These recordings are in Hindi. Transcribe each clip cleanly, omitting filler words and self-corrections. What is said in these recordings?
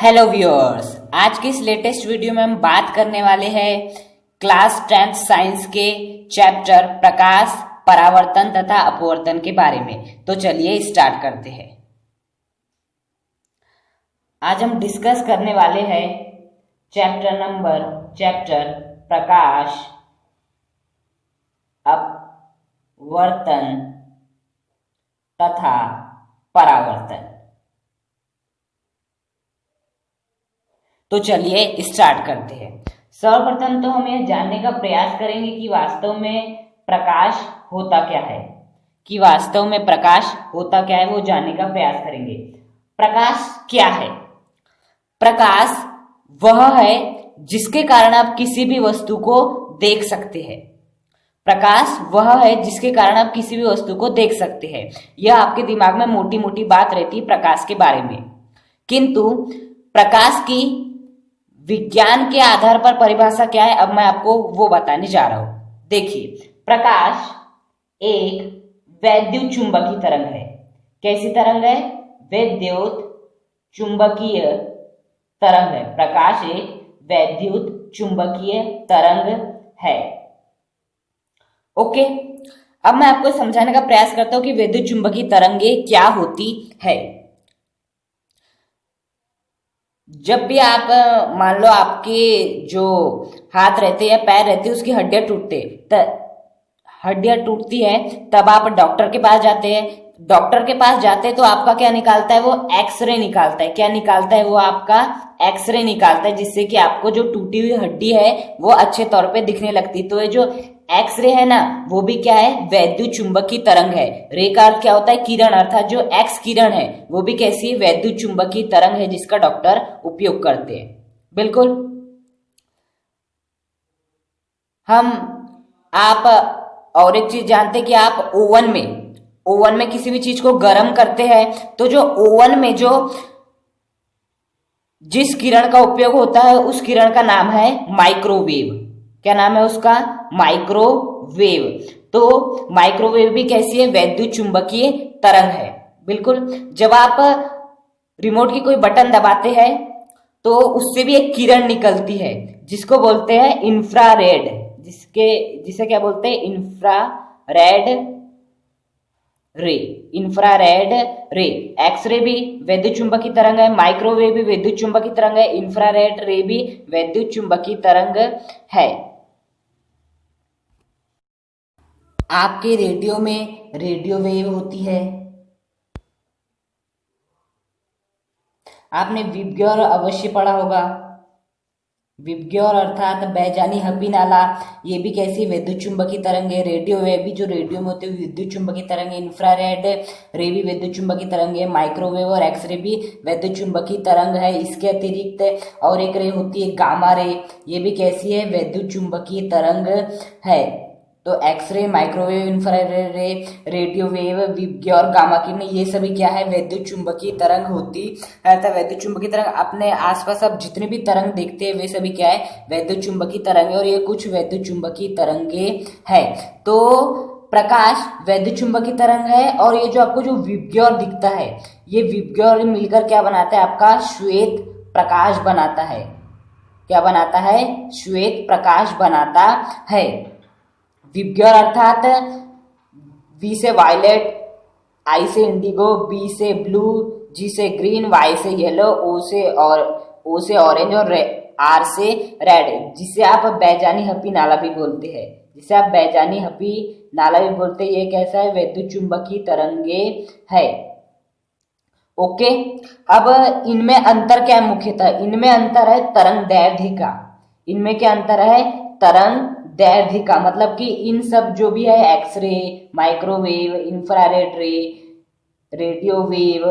हेलो व्यूअर्स, आज की इस लेटेस्ट वीडियो में हम बात करने वाले हैं क्लास 10th साइंस के चैप्टर प्रकाश, परावर्तन तथा अपवर्तन के बारे में। तो चलिए स्टार्ट करते हैं। आज हम डिस्कस करने वाले हैं चैप्टर प्रकाश, अपवर्तन तथा परावर्तन। तो चलिए स्टार्ट करते हैं। सर्वप्रथम तो हम यह जानने का प्रयास करेंगे कि वास्तव में प्रकाश होता क्या है, वो जानने का प्रयास करेंगे। प्रकाश क्या है? प्रकाश वह है जिसके कारण आप किसी भी वस्तु को देख सकते हैं। यह आपके दिमाग में मोटी मोटी बात रहती है प्रकाश के बारे में, किंतु प्रकाश की विज्ञान के आधार पर परिभाषा क्या है, अब मैं आपको वो बताने जा रहा हूं। देखिए, प्रकाश एक वैद्युत चुंबकीय तरंग है। कैसी तरंग है? वैद्युत चुंबकीय तरंग है। प्रकाश एक वैद्युत चुंबकीय तरंग है। ओके, अब मैं आपको समझाने का प्रयास करता हूं कि वैद्युत चुंबकीय तरंगें क्या होती है। जब भी आप मान लो आपके जो हाथ रहते हैं, पैर रहते हैं, उसकी हड्डियां टूटती है, तब आप डॉक्टर के पास जाते हैं। तो आपका क्या निकालता है? वो एक्सरे निकालता है। क्या निकालता है? वो आपका एक्सरे निकालता है, जिससे कि आपको जो टूटी हुई हड्डी है वो अच्छे तौर पे दिखने लगती। तो ये जो एक्सरे है ना, वो भी क्या है? वैद्युत चुंबकीय तरंग है। रे का अर्थ क्या होता है? किरण, अर्थात जो एक्स किरण है वो भी कैसी? वैद्युत चुंबकीय तरंग है, जिसका डॉक्टर उपयोग करते हैं। बिल्कुल। आप और एक चीज जानते हैं कि आप ओवन में किसी भी चीज को गर्म करते हैं, तो जो ओवन में जिस किरण का उपयोग होता है उस किरण का नाम है माइक्रोवेव। क्या नाम है उसका? माइक्रोवेव। तो माइक्रोवेव भी कैसी है? वैद्युत चुंबकीय तरंग है। बिल्कुल। जब आप रिमोट की कोई बटन दबाते हैं तो उससे भी एक किरण निकलती है, जिसको बोलते हैं इंफ्रारेड। जिसे क्या बोलते हैं? इंफ्रारेड रे। एक्सरे भी वैद्युत चुंबकीय तरंग है, माइक्रोवेव भी वैद्युत चुंबकीय तरंग है, इंफ्रारेड रे भी वैद्युत चुंबकीय तरंग है। आपके रेडियो में रेडियो वेव होती है। आपने विबग्योर अवश्य पढ़ा होगा। विबग्योर अर्थात बैजानी हपी नाला, ये भी कैसी? वैद्युत चुंबकीय तरंग है। रेडियो वेव भी जो रेडियो में होती है विद्युत चुंबकीय तरंग है। इंफ्रारेड रे भी वैद्युत चुंबकीय तरंग है। माइक्रोवेव और एक्सरे भी वैद्युत चुंबकीय तरंग है। इसके अतिरिक्त और एक रे होती है गामा रे, ये भी कैसी है? वैद्युत चुंबकीय तरंग है। तो एक्सरे, माइक्रोवेव, इंफ्रारेड रे, रेडियो वेव, विबग्योर, गामा किरण, ये सभी क्या है? वैद्युत चुंबकीय तरंग होती है। वैद्युत चुंबकीय तरंग अपने आसपास आप जितने भी तरंग देखते हैं वे सभी क्या है? वैद्युत चुंबकीय तरंग है। और ये कुछ वैद्युत चुंबकीय तरंगे है। तो प्रकाश वैद्युत चुंबकीय तरंग है। और ये जो आपको जो विबग्योर दिखता है, ये विबग्योर मिलकर क्या बनाता है? आपका श्वेत प्रकाश बनाता है। क्या बनाता है? श्वेत प्रकाश बनाता है। विबग्योर अर्थात वी से वायलेट, आई से इंडिगो, बी से ब्लू, जी से ग्रीन, वाई से येलो, ओ से ऑरेंज और आर से रेड, जिसे आप बैजानी हपी नाला भी बोलते हैं। ये कैसा है? वैद्युत चुंबकीय तरंगे है। ओके, अब इनमें अंतर क्या है? मुख्यतः इनमें अंतर है तरंगदैर्ध्य का। इनमें क्या अंतर है? तरंगदैर्ध्य का। मतलब कि इन सब जो भी है, एक्सरे, माइक्रोवेव, इंफ्रारेड रे, रेडियो वेव,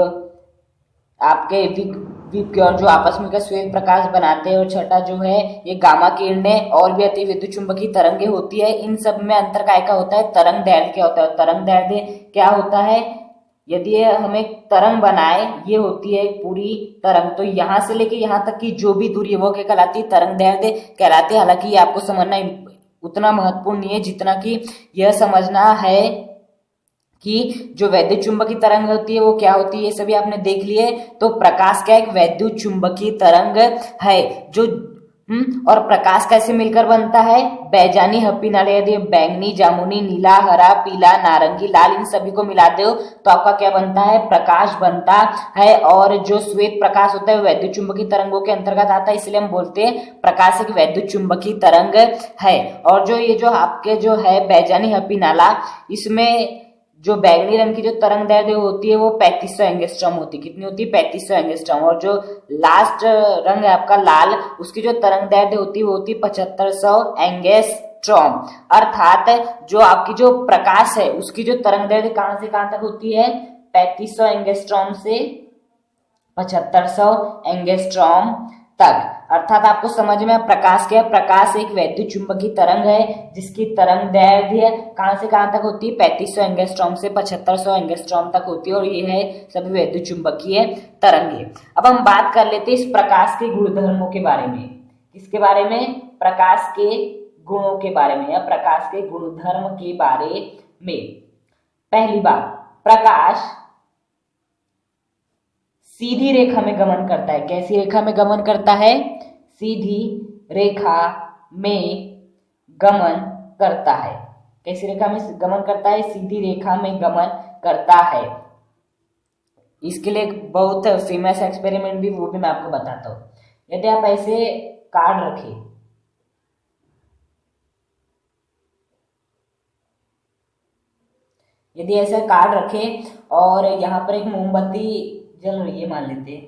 आपके विबग्योर जो आपस में का श्वेत प्रकाश बनाते हैं, और छठा जो है ये गामा किरणें और भी अति विद्युत चुंबकीय तरंगे होती है। इन सब में अंतर काय का होता है? तरंगदैर्ध्य क्या होता है? तरंगदैर्ध्य क्या होता है? यदि ये हमें तरंग बनाए, ये होती है पूरी तरंग, तो यहां से लेके यहां तक की जो भी दूरी है वो क्या कहलाती है? तरंगदैर्ध्य कहलाती है। हालांकि ये आपको समझना उतना महत्वपूर्ण नहीं है जितना कि यह समझना है कि जो वैद्युत चुंबकीय तरंग होती है वो क्या होती है, ये सभी आपने देख लिए। तो प्रकाश का एक वैद्युत चुंबकीय तरंग है जो और प्रकाश कैसे मिलकर बनता है, बैजानी हप्पी नाले, यदि बैंगनी, जामुनी, नीला, हरा, पीला, नारंगी, लाल इन सभी को मिलाते हो तो आपका क्या बनता है, प्रकाश बनता है। और जो श्वेत प्रकाश होता है वैद्युत चुंबकीय तरंगों के अंतर्गत आता है, इसलिए हम बोलते हैं प्रकाश एक वैद्युत चुंबकीय तरंग है। और जो ये जो आपके जो है बैजानी हप्पी नाला, इसमें जो बैगनी रंग की जो तरंग दैर्ध्य होती है वो 3500 एंगस्ट्रॉम होती है। कितनी होती है, 3500 एंगस्ट्रॉम। और जो लास्ट रंग है आपका लाल, उसकी जो तरंग दैर्ध्य होती है वो होती है 7500 एंगस्ट्रॉम। अर्थात जो आपकी जो प्रकाश है उसकी जो तरंग दैर्ध्य कहां से कहां तक होती है, 3500 एंगस्ट्रॉम से 7500 एंगस्ट्रॉम तक। अर्थात आपको समझ में प्रकाश क्या है, प्रकाश एक वैद्युत चुंबकीय तरंग है जिसकी तरंग दैर्ध्य कहां से कहां तक होती है, 3500 एंगस्ट्रॉम से 7500 एंगस्ट्रॉम तक होती है। और ये है सभी वैद्युत चुंबकीय तरंगे। अब हम बात कर लेते हैं इस प्रकाश के गुणधर्मों के बारे में। किसके बारे में, प्रकाश के गुणों के बारे में या प्रकाश के गुणधर्म के बारे में। पहली बात, प्रकाश सीधी रेखा में गमन करता है। कैसी रेखा में गमन करता है, सीधी रेखा में गमन करता है। कैसी रेखा में गमन करता है, सीधी रेखा में गमन करता है। इसके लिए बहुत फेमस एक्सपेरिमेंट भी, वो भी मैं आपको बताता हूं। यदि आप ऐसे कार्ड रखें, यदि ऐसा कार्ड रखें और यहां पर एक मोमबत्ती जल रही है, मान लेते हैं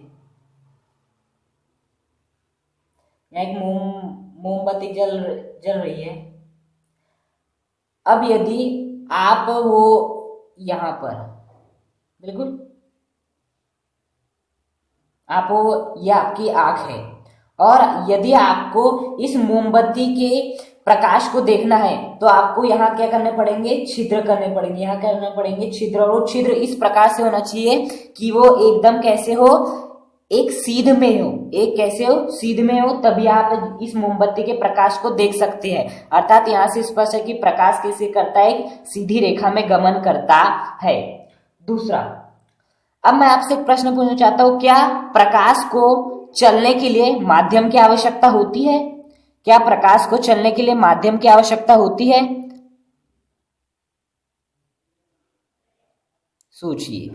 यहाँ एक मोमबत्ती जल रही है। अब यदि आप वो यहां पर बिल्कुल आप वो, ये आपकी आंख है और यदि आपको इस मोमबत्ती के प्रकाश को देखना है तो आपको यहाँ क्या करने पड़ेंगे, छिद्र करने पड़ेंगे। यहाँ करने पड़ेंगे छिद्र, और वो छिद्र इस प्रकार से होना चाहिए कि वो एकदम कैसे हो, एक सीध में हो। एक कैसे हो, सीध में हो, तभी आप इस मोमबत्ती के प्रकाश को देख सकते हैं। अर्थात यहाँ से स्पष्ट है कि प्रकाश कैसे करता है, एक सीधी रेखा में गमन करता है। दूसरा, अब मैं आपसे एक प्रश्न पूछना चाहता हूं, क्या प्रकाश को चलने के लिए माध्यम की आवश्यकता होती है? क्या प्रकाश को चलने के लिए माध्यम की आवश्यकता होती है? सोचिए।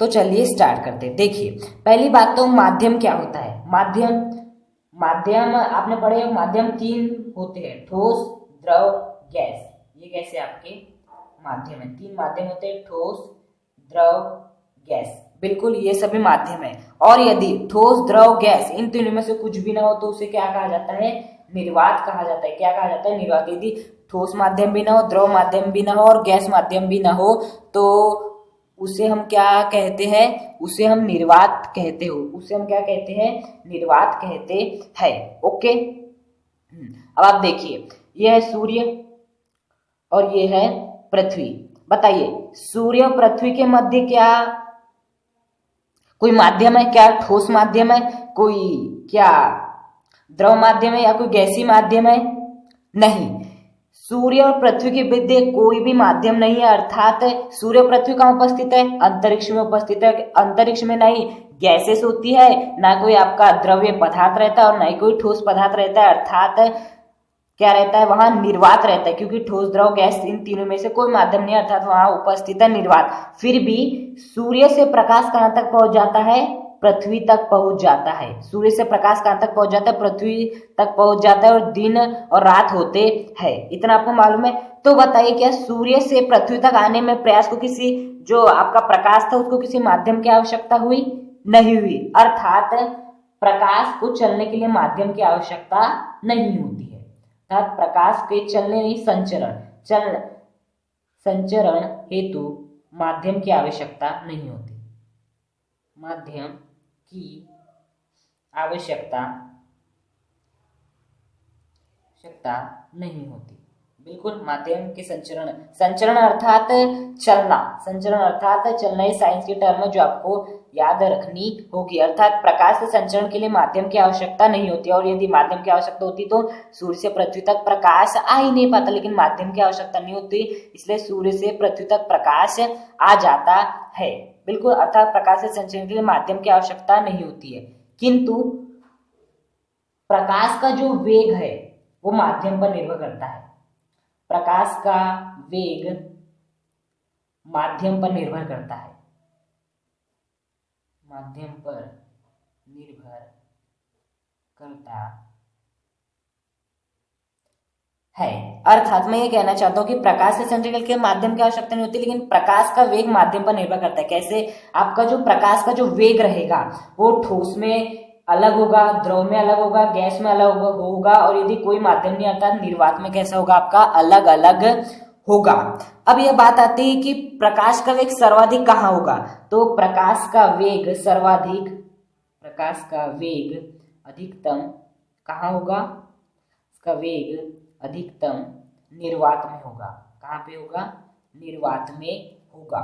तो चलिए स्टार्ट करते हैं। देखिए, पहली बात तो माध्यम क्या होता है। माध्यम, माध्यम आपने पढ़े, माध्यम तीन होते हैं, ठोस, द्रव, गैस। ये गैस है आपके माध्यम है। तीन माध्यम होते हैं, ठोस, द्रव, गैस। बिल्कुल, ये सभी माध्यम है। और यदि ठोस, द्रव, गैस इन तीनों में से कुछ भी ना हो तो उसे क्या कहा जाता है, निर्वात कहा जाता है। क्या कहा जाता है, निर्वात। यदि ठोस माध्यम भी ना हो, द्रव माध्यम भी ना हो और गैस माध्यम भी ना हो तो उसे हम क्या कहते हैं, उसे हम निर्वात कहते हो। उसे हम क्या कहते हैं, निर्वात कहते हैं। ओके। अब आप देखिए, यह है सूर्य और ये है पृथ्वी। बताइए, सूर्य और पृथ्वी के मध्य क्या कोई माध्यम है? क्या ठोस माध्यम है? कोई क्या द्रव माध्यम है या कोई गैसीय माध्यम है? नहीं, सूर्य और पृथ्वी के मध्य कोई भी माध्यम नहीं है। अर्थात सूर्य और पृथ्वी कहाँ उपस्थित है, अंतरिक्ष में उपस्थित है। अंतरिक्ष में नहीं गैसेस होती है, ना कोई आपका द्रव्य पदार्थ रहता है और ना ही कोई ठोस पदार्थ रहता है। अर्थात क्या रहता है, वहां निर्वात रहता है, क्योंकि ठोस, द्रव, गैस इन तीनों में से कोई माध्यम नहीं, अर्थात वहां उपस्थित है निर्वात। फिर भी सूर्य से प्रकाश कहां तक पहुंच जाता है, पृथ्वी तक पहुंच जाता है। सूर्य से प्रकाश कहां तक पहुंच जाता है, पृथ्वी तक पहुंच जाता है और दिन और रात होते हैं। इतना आपको मालूम है। तो बताइए, क्या सूर्य से पृथ्वी तक आने में प्रयास को किसी, जो आपका प्रकाश था उसको किसी माध्यम की आवश्यकता हुई? नहीं हुई। अर्थात प्रकाश को चलने के लिए माध्यम की आवश्यकता नहीं होती है। अर्थात प्रकाश के चलने नहीं, संचरण हेतु माध्यम की आवश्यकता नहीं होती। माध्यम की आवश्यकता नहीं होती। बिल्कुल, माध्यम के संचरण, संचरण अर्थात चलना, संचरण अर्थात चलना, ये साइंस की टर्म है जो आपको याद रखनी होगी। अर्थात प्रकाश के संचरण के लिए माध्यम की आवश्यकता नहीं होती, और यदि माध्यम की आवश्यकता होती तो सूर्य से पृथ्वी तक प्रकाश आ ही नहीं पाता, लेकिन माध्यम की आवश्यकता नहीं होती, इसलिए सूर्य से पृथ्वी तक प्रकाश आ जाता है। बिल्कुल, अर्थात प्रकाश के संचरण के लिए माध्यम की आवश्यकता नहीं होती है, किंतु प्रकाश का जो वेग है वो माध्यम पर निर्भर करता है। प्रकाश का वेग माध्यम पर निर्भर करता है, माध्यम पर निर्भर करता है। अर्थात मैं ये कहना चाहता हूं कि प्रकाश से संचरण के माध्यम की आवश्यकता नहीं होती, लेकिन प्रकाश का वेग माध्यम पर निर्भर करता है। कैसे? आपका जो प्रकाश का जो वेग रहेगा वो ठोस में अलग होगा, द्रव में अलग होगा, गैस में अलग होगा, और यदि कोई माध्यम नहीं आता निर्वात में कैसा होगा आपका, अलग अलग होगा। अब यह बात आती है कि प्रकाश का वेग सर्वाधिक कहाँ होगा, तो प्रकाश का वेग सर्वाधिक, प्रकाश का वेग अधिकतम कहाँ होगा, इसका वेग अधिकतम निर्वात में होगा। कहाँ पे होगा? निर्वात में होगा।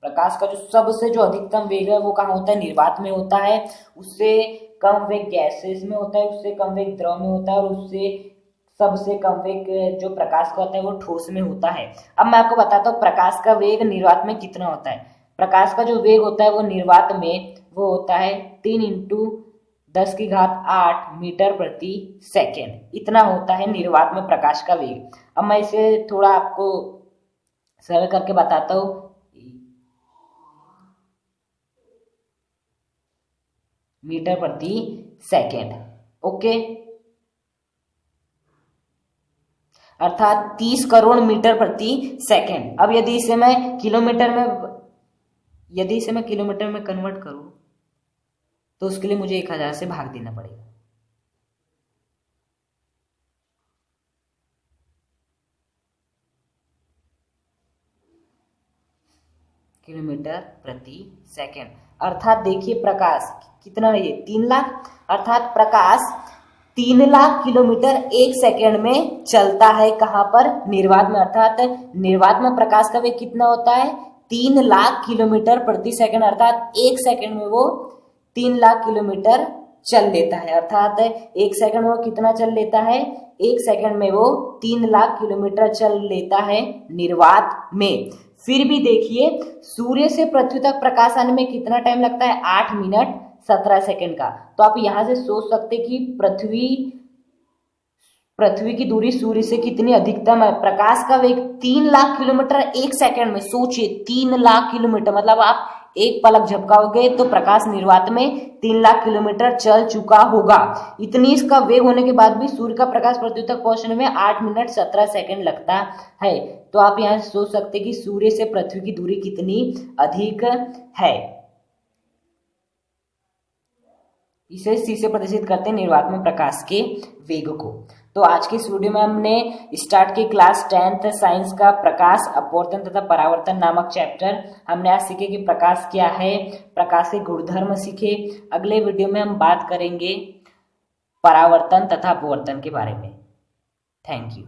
प्रकाश का जो सबसे जो अधिकतम वेग है वो कहाँ होता है? निर्वात में होता है। उससे कम वेग गैसेस में होता है, उससे कम वेग द्रव में होता है, और उससे सबसे कम वेग जो प्रकाश का होता है वो ठोस में होता है। अब मैं आपको बताता हूँ प्रकाश का वेग निर्वात में कितना होता है। प्रकाश का जो वेग होता है वो निर्वात में वो होता है 3×10⁸ मीटर प्रति सेकेंड, इतना होता है निर्वात में प्रकाश का वेग। अब मैं इसे थोड़ा आपको सरल करके बताता हूँ। मीटर प्रति सेकेंड, ओके, अर्थात 30 करोड़ मीटर प्रति सेकेंड। अब यदि इसे मैं किलोमीटर में कन्वर्ट करूं तो उसके लिए मुझे 1000 से भाग देना पड़ेगा। किलोमीटर प्रति सेकेंड, अर्थात देखिए प्रकाश कितना है, ये 3 लाख, अर्थात प्रकाश 3 लाख किलोमीटर 1 सेकेंड में चलता है। कहां पर? निर्वात में। अर्थात निर्वात में प्रकाश का वेग कितना होता है? 3 लाख किलोमीटर प्रति सेकेंड, अर्थात 1 सेकेंड में वो 3 लाख किलोमीटर चल लेता है। अर्थात 1 सेकेंड में वो कितना चल लेता है? 1 सेकेंड में वो 3 लाख किलोमीटर चल लेता है निर्वात में। फिर भी देखिए सूर्य से पृथ्वी तक प्रकाश आने में कितना टाइम लगता है? 8 मिनट 17 सेकेंड का। तो आप यहां से सोच सकते कि पृथ्वी की दूरी सूर्य से कितनी अधिकतम है। प्रकाश का वेग 3 लाख किलोमीटर 1 सेकेंड में, सोचिए 3 लाख किलोमीटर, मतलब आप एक पलक झपकाओगे तो प्रकाश निर्वात में 3 लाख किलोमीटर चल चुका होगा। इतनी इसका वेग होने के बाद भी सूर्य का प्रकाश पृथ्वी तक पहुंचने में 8 मिनट 17 सेकेंड लगता है। तो आप यहाँ सोच सकते कि सूर्य से पृथ्वी की दूरी कितनी अधिक है। इसे सी से प्रदर्शित करते हैं निर्वात में प्रकाश के वेग को। तो आज के इस वीडियो में हमने स्टार्ट की क्लास 10th साइंस का प्रकाश, अपवर्तन तथा परावर्तन नामक चैप्टर हमने आज सीखे कि प्रकाश क्या है, प्रकाश के गुणधर्म सीखे। अगले वीडियो में हम बात करेंगे परावर्तन तथा अपवर्तन के बारे में। Thank you.